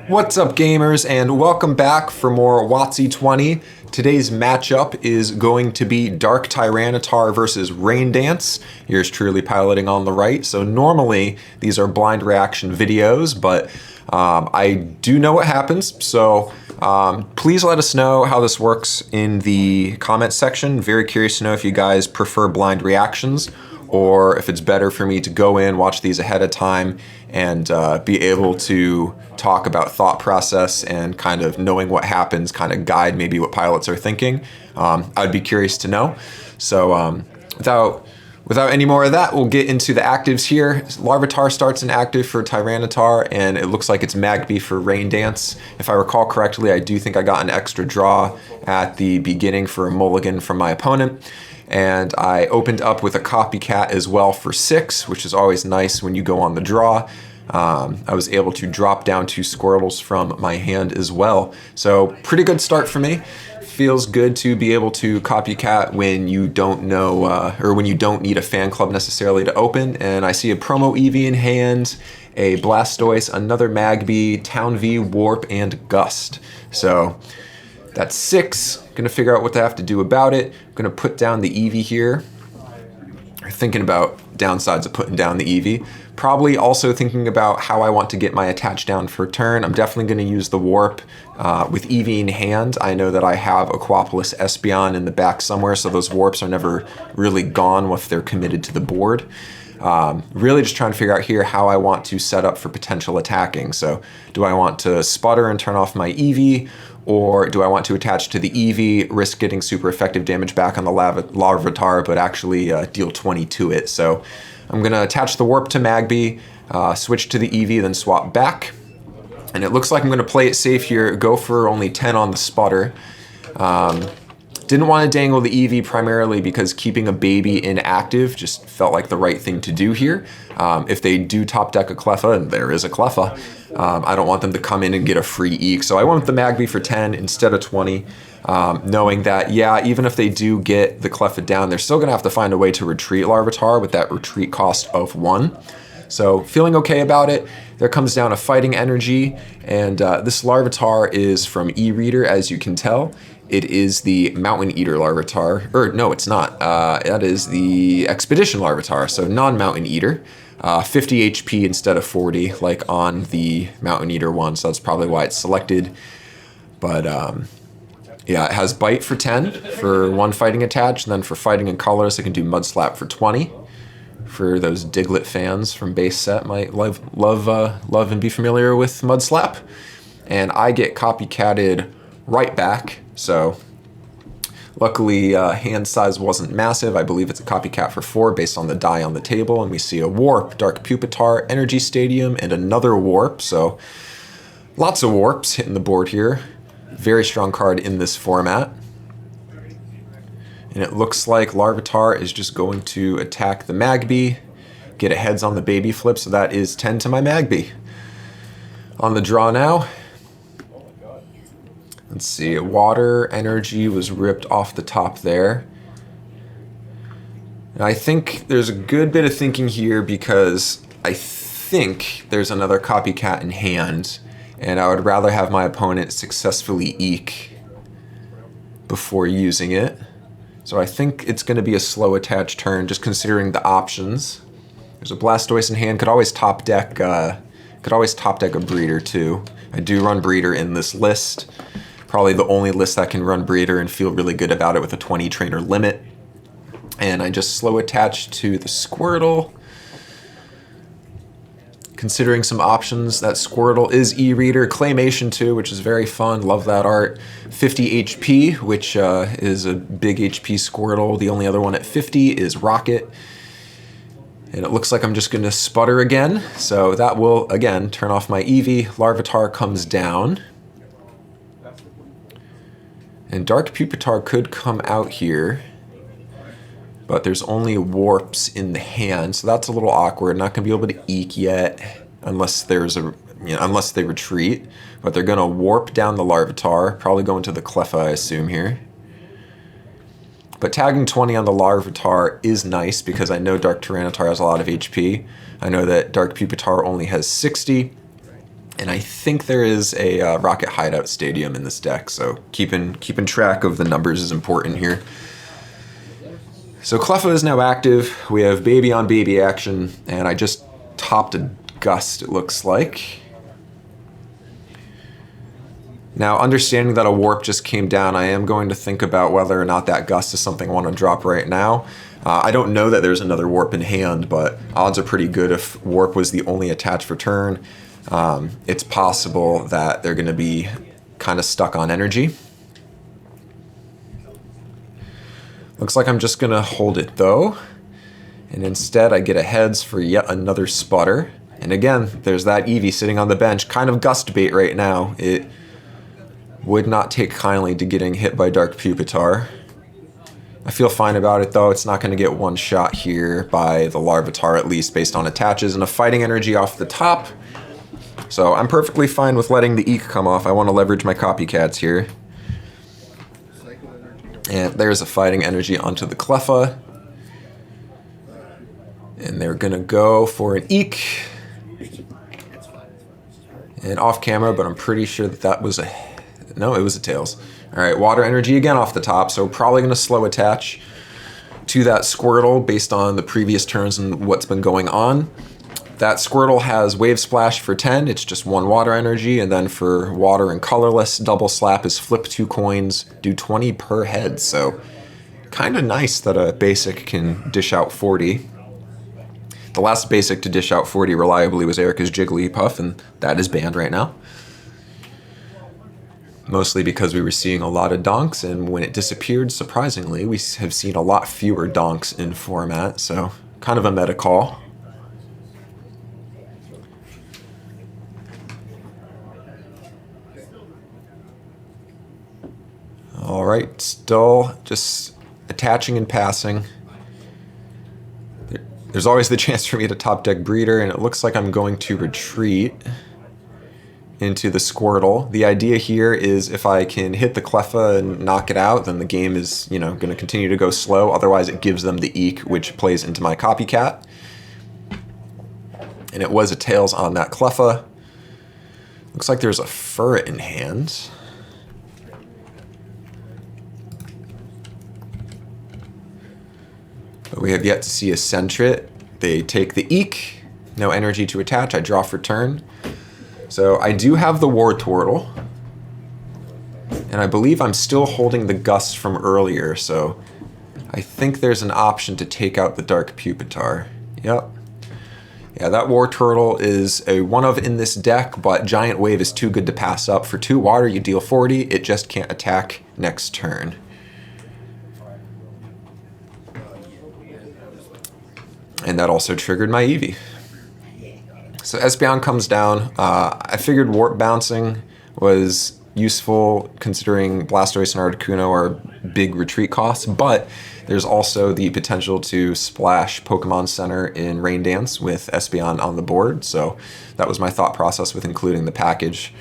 What's up, gamers, and welcome back for more WotC-20. Today's matchup is going to be Dark Tyranitar versus Rain Dance. Here's truly piloting on the right. So normally these are blind reaction videos, but I do know what happens. So please let us know how this works in the comment section. Very curious to know if you guys prefer blind reactions, or if it's better for me to go in, watch these ahead of time, and be able to talk about thought process and kind of knowing what happens, kind of guide maybe what pilots are thinking. I'd be curious to know. So without any more of that, we'll get into the actives here. Larvitar starts an active for Tyranitar, and it looks like it's Magby for Rain Dance. If I recall correctly, I do think I got an extra draw at the beginning for a mulligan from my opponent. And I opened up with a copycat as well for 6, which is always nice when you go on the draw. I was able to drop down 2 Squirtles from my hand as well. So pretty good start for me. Feels good to be able to copycat when you don't know, or when you don't need a fan club necessarily to open. And I see a promo Eevee in hand, a Blastoise, another Magby, Town V, Warp, and Gust. So that's 6. Gonna figure out what to have to do about it. I'm gonna put down the Eevee here. Thinking about downsides of putting down the Eevee. Probably also thinking about how I want to get my attach down for turn. I'm definitely gonna use the Warp with Eevee in hand. I know that I have Aquapolis Espeon in the back somewhere, so those Warps are never really gone if they're committed to the board. Really just trying to figure out here how I want to set up for potential attacking. So do I want to sputter and turn off my Eevee, or do I want to attach to the Eevee, risk getting super effective damage back on the Larvitar, but actually deal 20 to it? So I'm going to attach the Warp to Magby, switch to the Eevee, then swap back. And it looks like I'm going to play it safe here, go for only 10 on the sputter. Didn't want to dangle the Eevee primarily because keeping a baby inactive just felt like the right thing to do here. If they do top deck a Cleffa, and there is a Cleffa, I don't want them to come in and get a free Eek. So I went with the Magby for 10 instead of 20, knowing that, yeah, even if they do get the Cleffa down, they're still going to have to find a way to retreat Larvitar with that retreat cost of 1. So feeling okay about it. There comes down a Fighting Energy, and this Larvitar is from E-Reader, as you can tell. It is the Mountain Eater Larvitar, or no, it's not. That is the Expedition Larvitar, so non-Mountain Eater. 50 HP instead of 40, like on the Mountain Eater one, so that's probably why it's selected. But yeah, it has Bite for 10 for 1 fighting attach, and then for fighting and colorless, it can do Mud Slap for 20. For those Diglett fans from base set might love and be familiar with Mud Slap. And I get copycatted right back, so luckily hand size wasn't massive. I believe it's a copycat for 4 based on the die on the table, and we see a Warp, Dark Pupitar, Energy Stadium, and another Warp, so lots of Warps hitting the board here. Very strong card in this format. And it looks like Larvitar is just going to attack the Magby, get a heads on the baby flip, so that is 10 to my Magby. On the draw now. Let's see, Water Energy was ripped off the top there. And I think there's a good bit of thinking here because I think there's another copycat in hand, and I would rather have my opponent successfully Eek before using it. So I think it's going to be a slow attach turn, just considering the options. There's a Blastoise in hand. Could always top deck a Breeder too. I do run Breeder in this list. Probably the only list that can run Breeder and feel really good about it with a 20 trainer limit. And I just slow attach to the Squirtle. Considering some options, that Squirtle is E-Reader, Claymation too, which is very fun, love that art. 50 HP, which is a big HP Squirtle. The only other one at 50 is Rocket. And it looks like I'm just going to sputter again, so that will, again, turn off my Eevee. Larvitar comes down. And Dark Pupitar could come out here, but there's only Warps in the hand, so that's a little awkward. Not gonna be able to Eek yet, unless there's a, unless they retreat. But they're gonna Warp down the Larvitar, probably going to the Cleffa, I assume here. But tagging 20 on the Larvitar is nice because I know Dark Tyranitar has a lot of HP. I know that Dark Pupitar only has 60, And I think there is a Rocket Hideout Stadium in this deck, so keeping track of the numbers is important here. So Cleffa is now active. We have baby on baby action, and I just topped a Gust, it looks like. Now, understanding that a Warp just came down, I am going to think about whether or not that Gust is something I want to drop right now. I don't know that there's another Warp in hand, but odds are pretty good if Warp was the only attach for turn. It's possible that they're going to be kind of stuck on energy. Looks like I'm just going to hold it though, and instead I get a heads for yet another Sputter. And again, there's that Eevee sitting on the bench, kind of Gust bait right now. It would not take kindly to getting hit by Dark Pupitar. I feel fine about it though. It's not going to get one shot here by the Larvitar, at least based on attaches and a Fighting Energy off the top. So I'm perfectly fine with letting the Eek come off. I want to leverage my copycats here. And there's a Fighting Energy onto the Cleffa. And they're going to go for an Eek. And off camera, but I'm pretty sure that that was a... No, it was a Tails. Alright, Water Energy again off the top, so probably going to slow attach to that Squirtle based on the previous turns and what's been going on. That Squirtle has Wave Splash for 10, it's just 1 Water Energy, and then for Water and Colorless, Double Slap is flip 2 coins, do 20 per head, so kind of nice that a basic can dish out 40. The last basic to dish out 40 reliably was Erica's Jigglypuff, and that is banned right now. Mostly because we were seeing a lot of donks, and when it disappeared, surprisingly, we have seen a lot fewer donks in format, so kind of a meta call. Alright, still just attaching and passing. There's always the chance for me to top deck Breeder, and it looks like I'm going to retreat into the Squirtle. The idea here is if I can hit the Cleffa and knock it out, then the game is, you know, going to continue to go slow. Otherwise, it gives them the Eek, which plays into my copycat. And it was a Tails on that Cleffa. Looks like there's a Furret in hand. But we have yet to see a Sentret. They take the Eek. No energy to attach. I draw for turn. So I do have the Wartortle, and I believe I'm still holding the Gust from earlier, so I think there's an option to take out the Dark Pupitar. Yep. Yeah, that Wartortle is a one-of in this deck, but Giant Wave is too good to pass up. For 2 water, you deal 40, it just can't attack next turn. And that also triggered my Eevee. So Espeon comes down. I figured Warp bouncing was useful considering Blastoise and Articuno are big retreat costs, but there's also the potential to splash Pokemon Center in Rain Dance with Espeon on the board, so that was my thought process with including the package.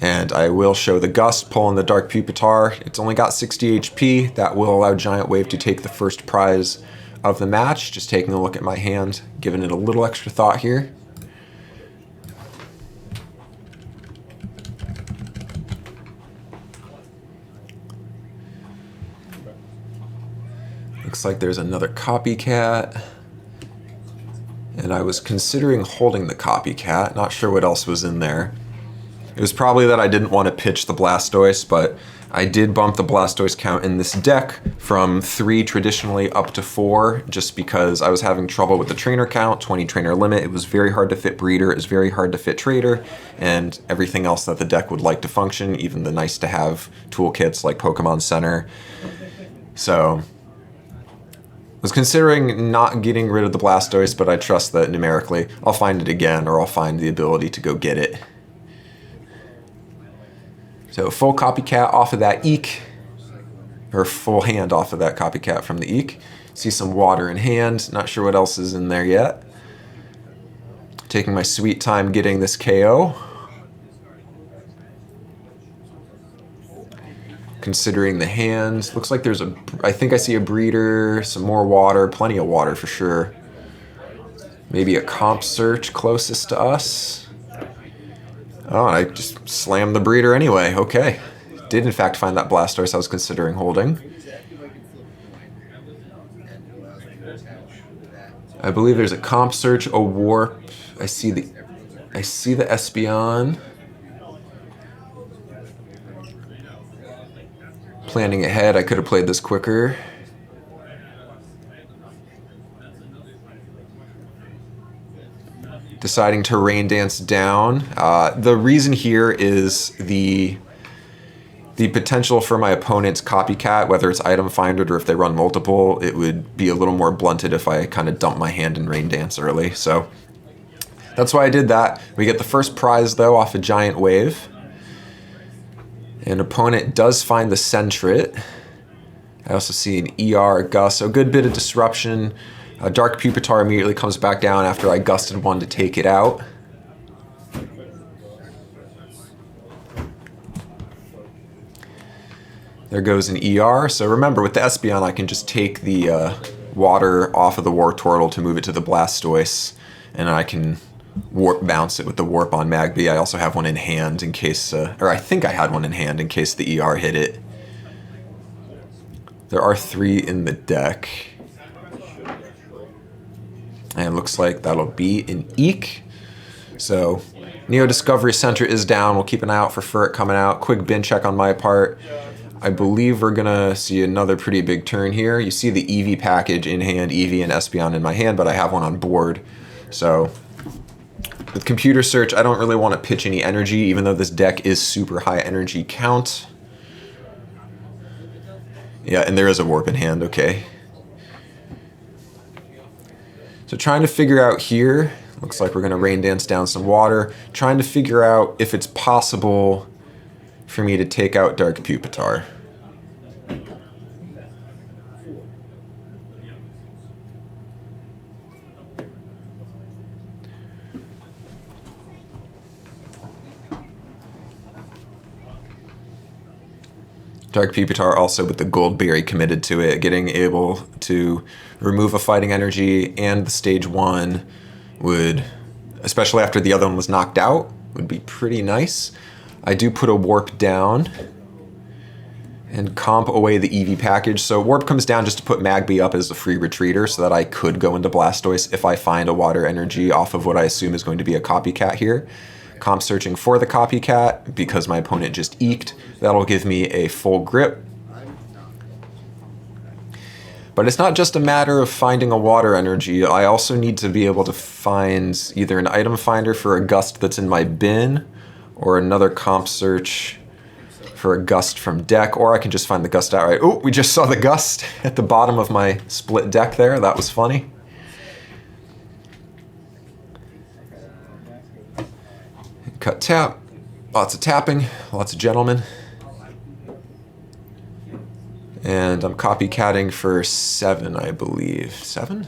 And I will show the Gust pulling the Dark Pupitar. It's only got 60 HP. That will allow Giant Wave to take the first prize of the match. Just taking a look at my hand, giving it a little extra thought here. Looks like there's another Copycat. And I was considering holding the Copycat. Not sure what else was in there. It was probably that I didn't want to pitch the Blastoise, but I did bump the Blastoise count in this deck from 3 traditionally up to 4, just because I was having trouble with the trainer count, 20 trainer limit. It was very hard to fit Breeder, it was very hard to fit Trader, and everything else that the deck would like to function, even the nice to have toolkits like Pokemon Center. So I was considering not getting rid of the Blastoise, but I trust that numerically I'll find it again, or I'll find the ability to go get it. So full Copycat off of that Eek, or full hand off of that Copycat from the Eek. See some water in hand, not sure what else is in there yet. Taking my sweet time getting this KO. considering the hand. Looks like there's I think I see a breeder, some more water, plenty of water for sure. Maybe a comp search closest to us. Oh, I just slammed the breeder anyway. Okay. Did in fact find that Blastoise I was considering holding. I believe there's a comp search, a warp. I see the Espeon. Planning ahead, I could have played this quicker. Deciding to Rain Dance down. The reason here is the potential for my opponent's copycat, whether it's item findered or if they run multiple, it would be a little more blunted if I kind of dump my hand and Rain Dance early. So that's why I did that. We get the first prize though off a Giant Wave. An opponent does find the Sentret. I also see an ER, Gust, so a good bit of disruption. Dark Pupitar immediately comes back down after I gusted one to take it out. There goes an ER. So remember, with the Espeon, I can just take the water off of the Wartortle to move it to the Blastoise, and I can warp bounce it with the warp on Magby. I also have one in hand in case, or I think I had one in hand in case the ER hit it. There are 3 in the deck. And it looks like that'll be an Eek. So Neo Discovery Center is down. We'll keep an eye out for Furret coming out. Quick bin check on my part. I believe we're gonna see another pretty big turn here. You see the Eevee package in hand, Eevee and Espeon in my hand, but I have one on board. So with Computer Search, I don't really want to pitch any energy, even though this deck is super high energy count. Yeah, and there is a warp in hand, okay. So trying to figure out here, looks like we're gonna Rain Dance down some water, trying to figure out if it's possible for me to take out Dark Pupitar. Dark Pupitar also with the Gold Berry committed to it, getting able to remove a fighting energy, and the stage 1 would, especially after the other one was knocked out, would be pretty nice. I do put a warp down and comp away the Eevee package. So warp comes down just to put Magby up as a free retreater so that I could go into Blastoise if I find a water energy off of what I assume is going to be a copycat here. Comp searching for the copycat because my opponent just eked. That'll give me a full grip. But it's not just a matter of finding a water energy. I also need to be able to find either an item finder for a Gust that's in my bin, or another comp search for a Gust from deck, or I can just find the Gust outright. Oh, we just saw the Gust at the bottom of my split deck there. That was funny. Cut tap. Lots of tapping. Lots of gentlemen. And I'm copycatting for 7, I believe. 7?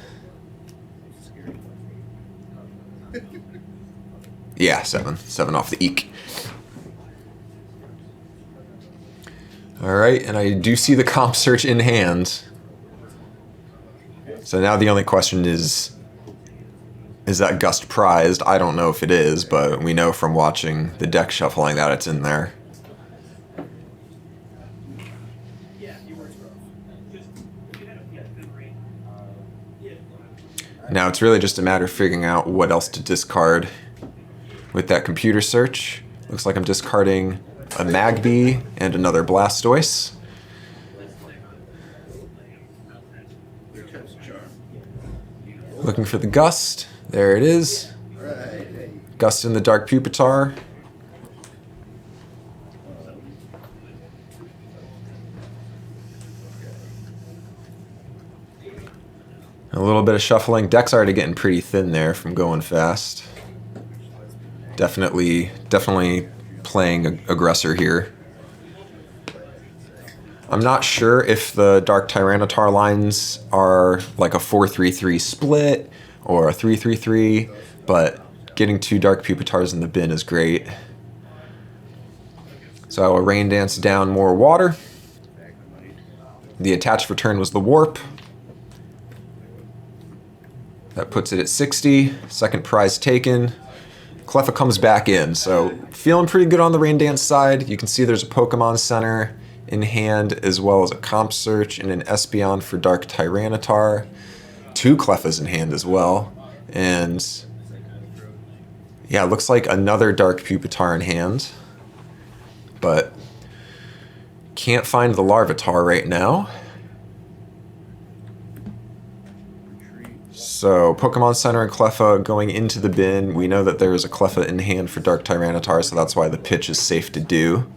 Yeah, 7. 7 off the Eek. Alright, and I do see the comp search in hand. So now the only question is that Gust prized? I don't know if it is, but we know from watching the deck shuffling that it's in there. Now it's really just a matter of figuring out what else to discard with that Computer Search. Looks like I'm discarding a Magby and another Blastoise. Looking for the Gust. There it is. Gust in the Dark Pupitar. A little bit of shuffling. Deck's already getting pretty thin there from going fast. Definitely playing aggressor here. I'm not sure if the Dark Tyranitar lines are like a 4-3-3 split or a 3-3-3, but getting 2 Dark Pupitars in the bin is great. So I will Rain Dance down more water. The attached for turn was the Warp. That puts it at 60. Second prize taken. Cleffa comes back in, so feeling pretty good on the Rain Dance side. You can see there's a Pokemon Center in hand, as well as a Comp Search and an Espeon for Dark Tyranitar. 2 Cleffas in hand as well. And yeah, it looks like another Dark Pupitar in hand. But can't find the Larvitar right now. So Pokemon Center and Cleffa going into the bin. We know that there is a Cleffa in hand for Dark Tyranitar, so that's why the pitch is safe to do.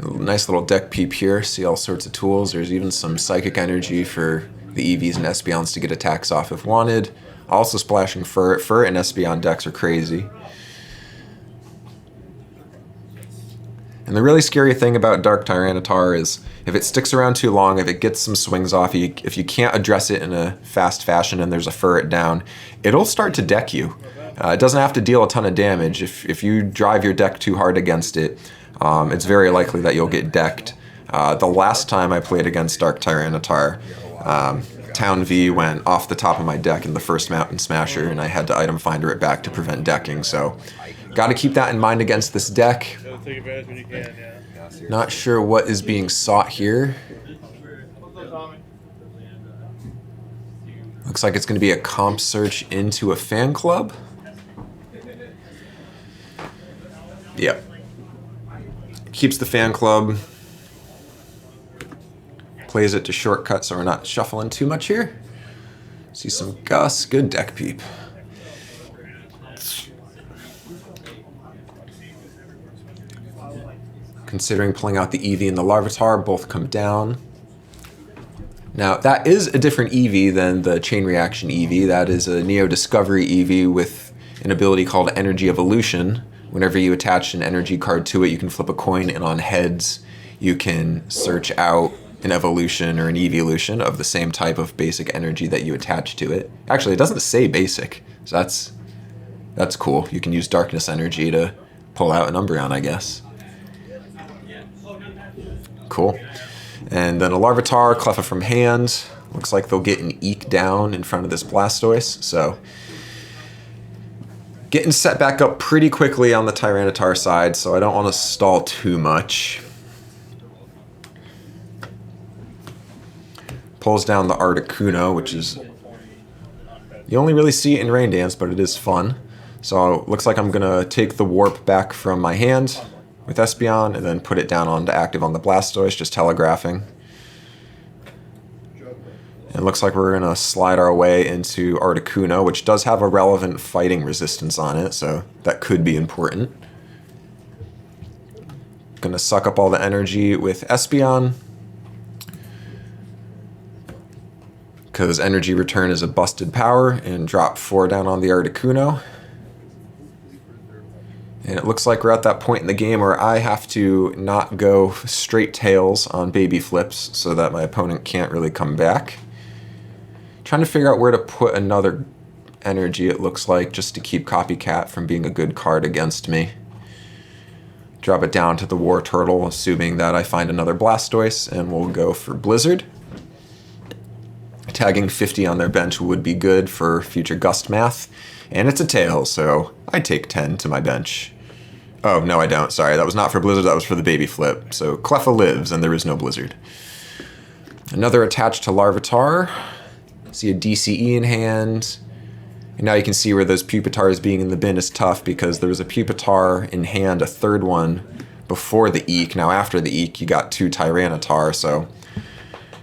Nice little deck peep here. See all sorts of tools. There's even some Psychic Energy for the EVs and Espeons to get attacks off if wanted. Also splashing Fur. Fur and Espeon decks are crazy. And the really scary thing about Dark Tyranitar is if it sticks around too long, if it gets some swings off, if you can't address it in a fast fashion and there's a Furret down, it'll start to deck you. It doesn't have to deal a ton of damage. If you drive your deck too hard against it, it's very likely that you'll get decked. The last time I played against Dark Tyranitar, Town V went off the top of my deck in the first Mountain Smasher, and I had to item finder it back to prevent decking, so got to keep that in mind against this deck. Not sure what is being sought here. Looks like it's going to be a Comp Search into a Fan Club. Yep. Keeps the Fan Club. Plays it to shortcut so we're not shuffling too much here. See some Gus. Good deck peep. Considering pulling out the Eevee and the Larvitar, both come down. Now, that is a different Eevee than the Chain Reaction Eevee. That is a Neo Discovery Eevee with an ability called Energy Evolution. Whenever you attach an energy card to it, you can flip a coin, and on heads, you can search out an evolution or an evolution of the same type of basic energy that you attach to it. Actually, it doesn't say basic, so that's cool. You can use Darkness Energy to pull out an Umbreon, I guess. Cool. And then a Larvitar, Cleffa from hand. Looks like they'll get an Eek down in front of this Blastoise, so getting set back up pretty quickly on the Tyranitar side, so I don't want to stall too much. Pulls down the Articuno, which is... You only really see it in Rain Dance, but it is fun. So looks like I'm going to take the Warp back from my hand with Espeon, and then put it down onto active on the Blastoise, just telegraphing. It looks like we're going to slide our way into Articuno, which does have a relevant fighting resistance on it, so that could be important. Going to suck up all the energy with Espeon, because Energy Return is a busted power, and drop 4 down on the Articuno. And it looks like we're at that point in the game where I have to not go straight tails on baby flips so that my opponent can't really come back. Trying to figure out where to put another energy, it looks like, just to keep Copycat from being a good card against me. Drop it down to the War Turtle, assuming that I find another Blastoise, and we'll go for Blizzard. Tagging 50 on their bench would be good for future Gust math. And it's a tail, so I take 10 to my bench. Oh, no I don't, sorry, that was not for Blizzard, that was for the baby flip. So Cleffa lives, and there is no Blizzard. Another attached to Larvitar. See a DCE in hand. And now you can see where those Pupitars being in the bin is tough, because there was a Pupitar in hand, a third one, before the Eek. Now after the Eek, you got 2 Tyranitar, so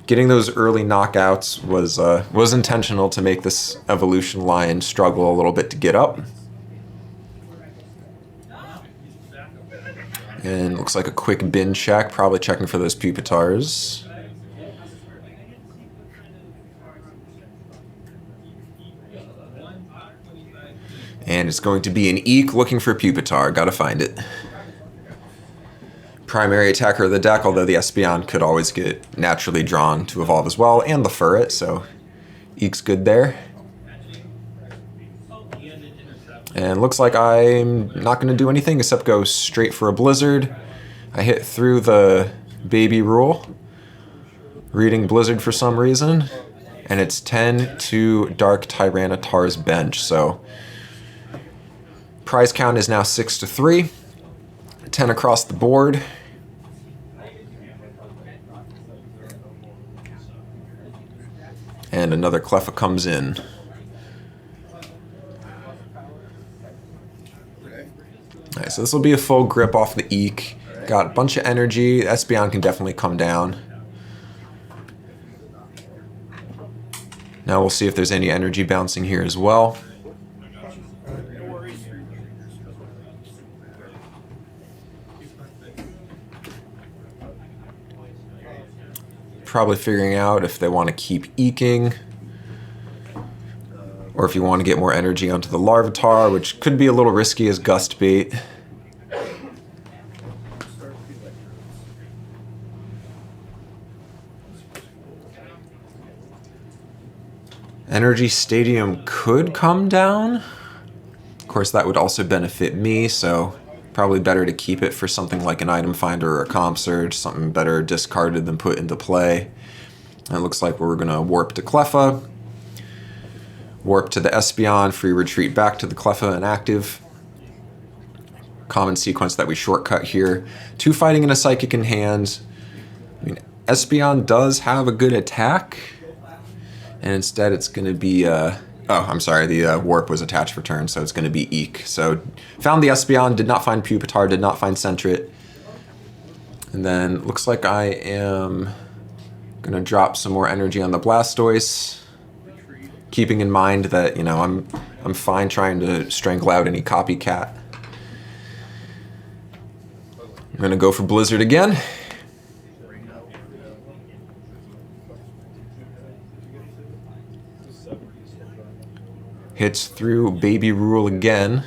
getting those early knockouts was intentional to make this evolution line struggle a little bit to get up. And looks like a quick bin check, probably checking for those Pupitars. And it's going to be an Eek looking for Pupitar, gotta find it. Primary attacker of the deck, although the Espeon could always get naturally drawn to evolve as well, and the Furret, so Eek's good there. And looks like I'm not going to do anything except go straight for a Blizzard. I hit through the baby rule, reading Blizzard for some reason, and it's 10 to Dark Tyranitar's bench. So prize count is now 6 to 3, 10 across the board. And another Cleffa comes in. Alright, so this will be a full grip off the Eek. Got a bunch of energy. Espeon can definitely come down. Now we'll see if there's any energy bouncing here as well. Probably figuring out if they want to keep eking, or if you want to get more energy onto the Larvitar, which could be a little risky as gust bait. Energy Stadium could come down. Of course, that would also benefit me, so probably better to keep it for something like an item finder or a comp surge, something better discarded than put into play. And it looks like we're going to warp to Cleffa, warp to the Espeon, free retreat back to the Cleffa inactive. Common sequence that we shortcut here. 2 fighting and a psychic in hand. I mean, Espeon does have a good attack, and instead it's going to be oh, I'm sorry, the warp was attached for turn, so it's going to be Eek. So found the Espeon, did not find Pupitar, did not find Sentret. And then looks like I am going to drop some more energy on the Blastoise, keeping in mind that, you know, I'm fine trying to strangle out any copycat. I'm going to go for Blizzard again. Hits through Baby Rule again.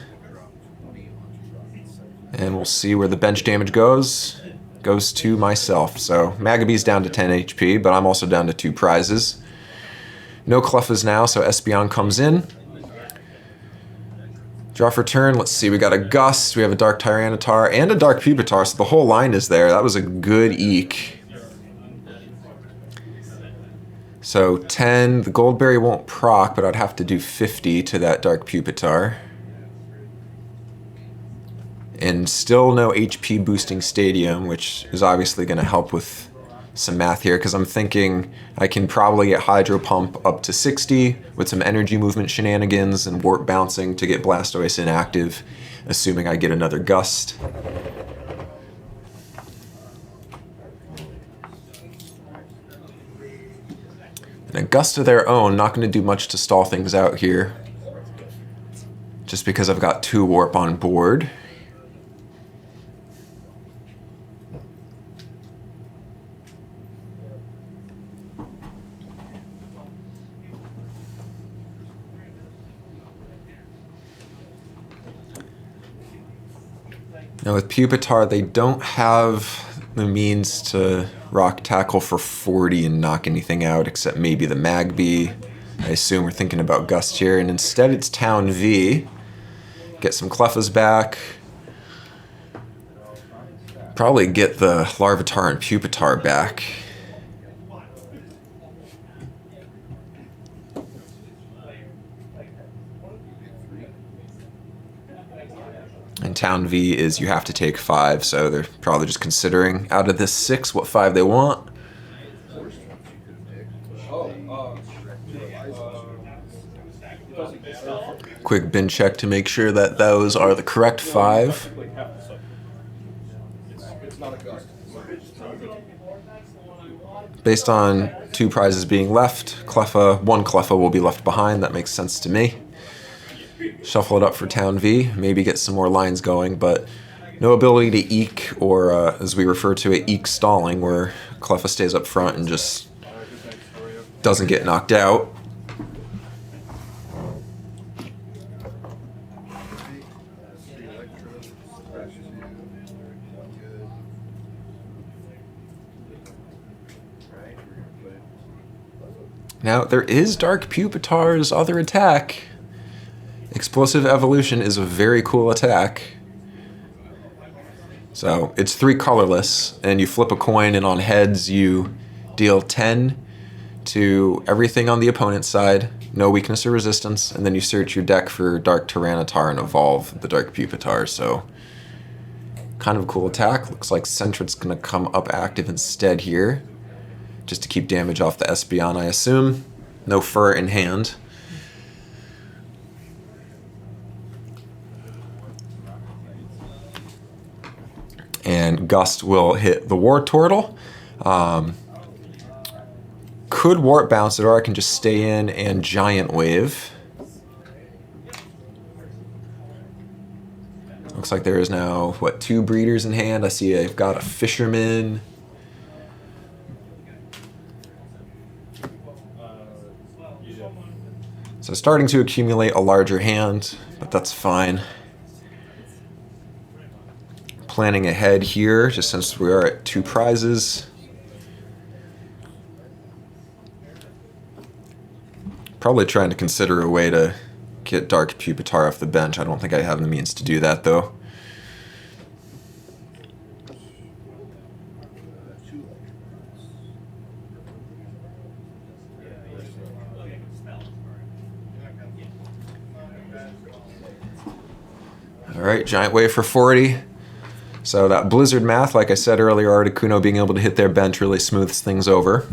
And we'll see where the bench damage goes. Goes to myself. So Magaby's down to 10 HP, but I'm also down to 2 prizes. No Cleffas now, so Espeon comes in. Draw for turn. Let's see, we got a Gust, we have a Dark Tyranitar, and a Dark Pupitar, so the whole line is there. That was a good Eek. So 10, the Goldberry won't proc, but I'd have to do 50 to that Dark Pupitar. And still no HP boosting Stadium, which is obviously going to help with some math here, because I'm thinking I can probably get Hydro Pump up to 60 with some energy movement shenanigans and Warp bouncing to get Blastoise inactive, assuming I get another Gust. And a Gust of their own, not going to do much to stall things out here, just because I've got 2 Warp on board. Now with Pupitar, they don't have the means to Rock Tackle for 40 and knock anything out, except maybe the Magby. I assume we're thinking about Gust here, and instead it's Town V. Get some Cleffas back. Probably get the Larvitar and Pupitar back. And Town V is you have to take 5, so they're probably just considering out of this 6 what 5 they want. Quick bin check to make sure that those are the correct 5. Based on 2 prizes being left, one Cleffa will be left behind. That makes sense to me. Shuffle it up for Town V, maybe get some more lines going, but no ability to Eek, or as we refer to it, Eek stalling, where Cleffa stays up front and just doesn't get knocked out. Now, there is Dark Pupitar's other attack. Explosive Evolution is a very cool attack. So it's 3 colorless, and you flip a coin, and on heads you deal 10 to everything on the opponent's side, no weakness or resistance, and then you search your deck for Dark Tyranitar and evolve the Dark Pupitar. So kind of a cool attack. Looks like Sentret's going to come up active instead here, just to keep damage off the Espeon, I assume. No fur in hand. And Gust will hit the Wartortle. Could Warp Bounce it, or I can just stay in and Giant Wave. Looks like there is now, what, 2 breeders in hand. I see I've got a Fisherman. So starting to accumulate a larger hand, but that's fine. Planning ahead here, just since we are at 2 prizes. Probably trying to consider a way to get Dark Pupitar off the bench. I don't think I have the means to do that, though. Alright, Giant Wave for 40. So that Blizzard math, like I said earlier, Articuno being able to hit their bench really smooths things over.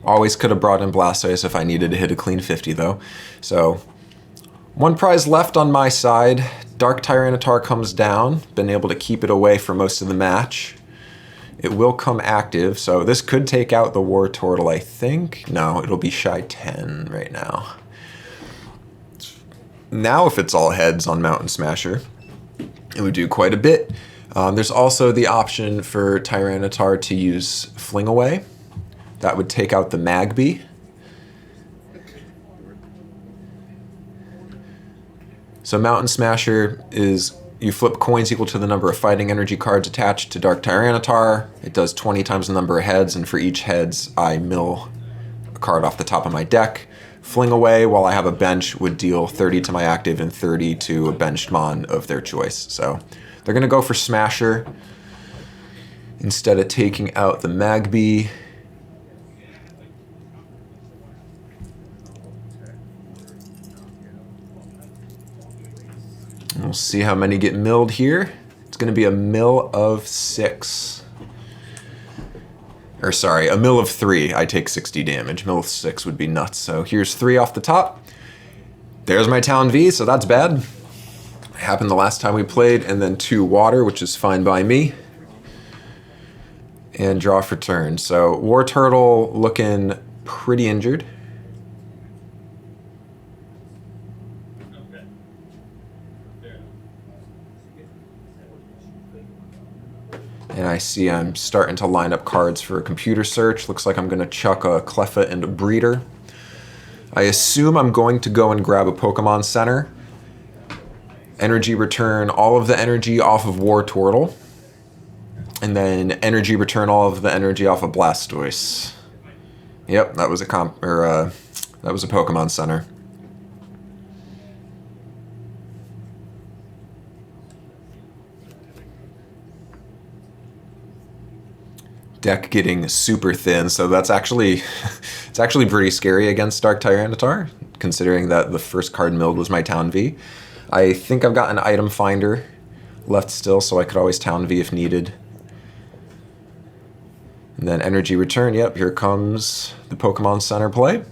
Always could have brought in Blastoise if I needed to hit a clean 50, though. So, 1 prize left on my side. Dark Tyranitar comes down. Been able to keep it away for most of the match. It will come active, so this could take out the Wartortle, I think. No, it'll be shy 10 right now. Now, if it's all heads on Mountain Smasher, it would do quite a bit. There's also the option for Tyranitar to use Fling Away. That would take out the Magby. So Mountain Smasher is, you flip coins equal to the number of fighting energy cards attached to Dark Tyranitar. It does 20 times the number of heads, and for each heads, I mill a card off the top of my deck. Fling Away, while I have a bench, would deal 30 to my active and 30 to a benched mon of their choice. So they're going to go for Smasher instead of taking out the Magby. We'll see how many get milled here. It's going to be a mill of 6. Or sorry, a mill of 3. I take 60 damage. Mill of 6 would be nuts. So here's 3 off the top. There's my Town V, so that's bad. It happened the last time we played. And then 2 water, which is fine by me. And draw for turn. So Wartortle looking pretty injured. And I see I'm starting to line up cards for a computer search. Looks like I'm going to chuck a Cleffa and a Breeder. I assume I'm going to go and grab a Pokemon Center. Energy return all of the energy off of Wartortle. And then energy return all of the energy off of Blastoise. Yep, that was a Pokemon Center. Deck getting super thin, so that's actually it's actually pretty scary against Dark Tyranitar, considering that the first card milled was my Town V. I think I've got an item finder left still, so I could always Town V if needed. And then energy return, yep, here comes the Pokemon Center play.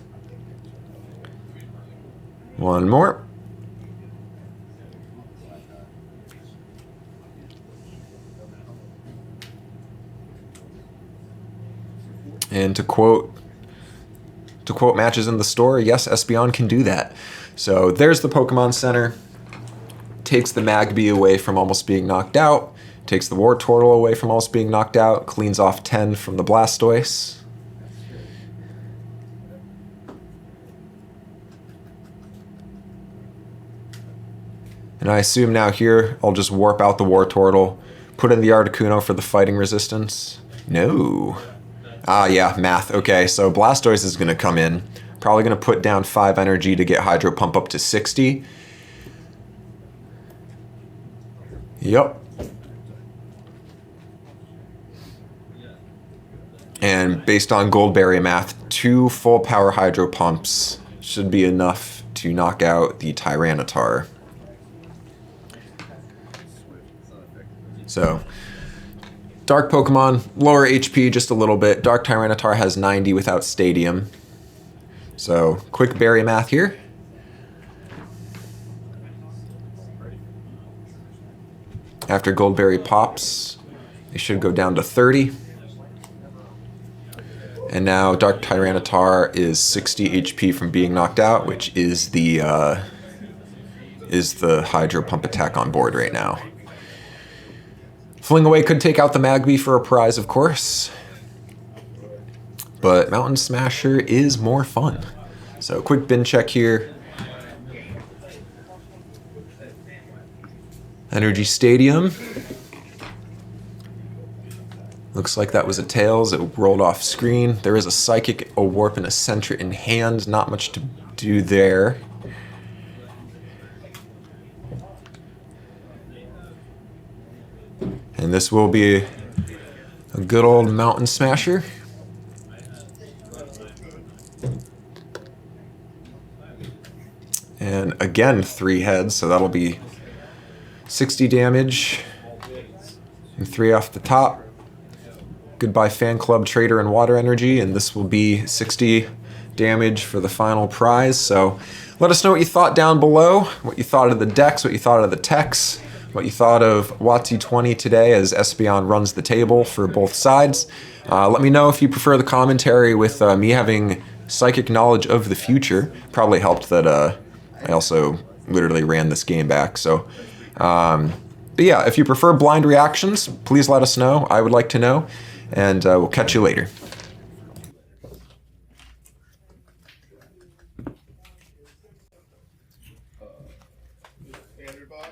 1 more. And to quote matches in the store, yes, Espeon can do that. So there's the Pokemon Center. Takes the Magby away from almost being knocked out. Takes the Wartortle away from almost being knocked out. Cleans off 10 from the Blastoise. And I assume now here, I'll just warp out the Wartortle. Put in the Articuno for the fighting resistance. No. Ah, yeah, math. Okay, so Blastoise is going to come in. Probably going to put down 5 energy to get Hydro Pump up to 60. Yep. And based on Goldberry math, 2 full power Hydro Pumps should be enough to knock out the Tyranitar. So, Dark Pokemon, lower HP just a little bit. Dark Tyranitar has 90 without Stadium. So, quick berry math here. After Goldberry pops, they should go down to 30. And now Dark Tyranitar is 60 HP from being knocked out, which is the Hydro Pump attack on board right now. Fling Away could take out the Magby for a prize, of course. But Mountain Smasher is more fun. So quick bin check here. Energy Stadium. Looks like that was a Tails. It rolled off screen. There is a Psychic, a Warp, and a Sentret in hand. Not much to do there. And this will be a good old Mountain Smasher. And again, 3 heads, so that'll be 60 damage. And 3 off the top. Goodbye Fan Club, Trader, and Water Energy, and this will be 60 damage for the final prize. So let us know what you thought down below, what you thought of the decks, what you thought of the techs, what you thought of WotC-20 today as Espeon runs the table for both sides. Let me know if you prefer the commentary with me having psychic knowledge of the future. Probably helped that I also literally ran this game back. So, but yeah, if you prefer blind reactions, please let us know. I would like to know. And we'll catch you later. Standard bot.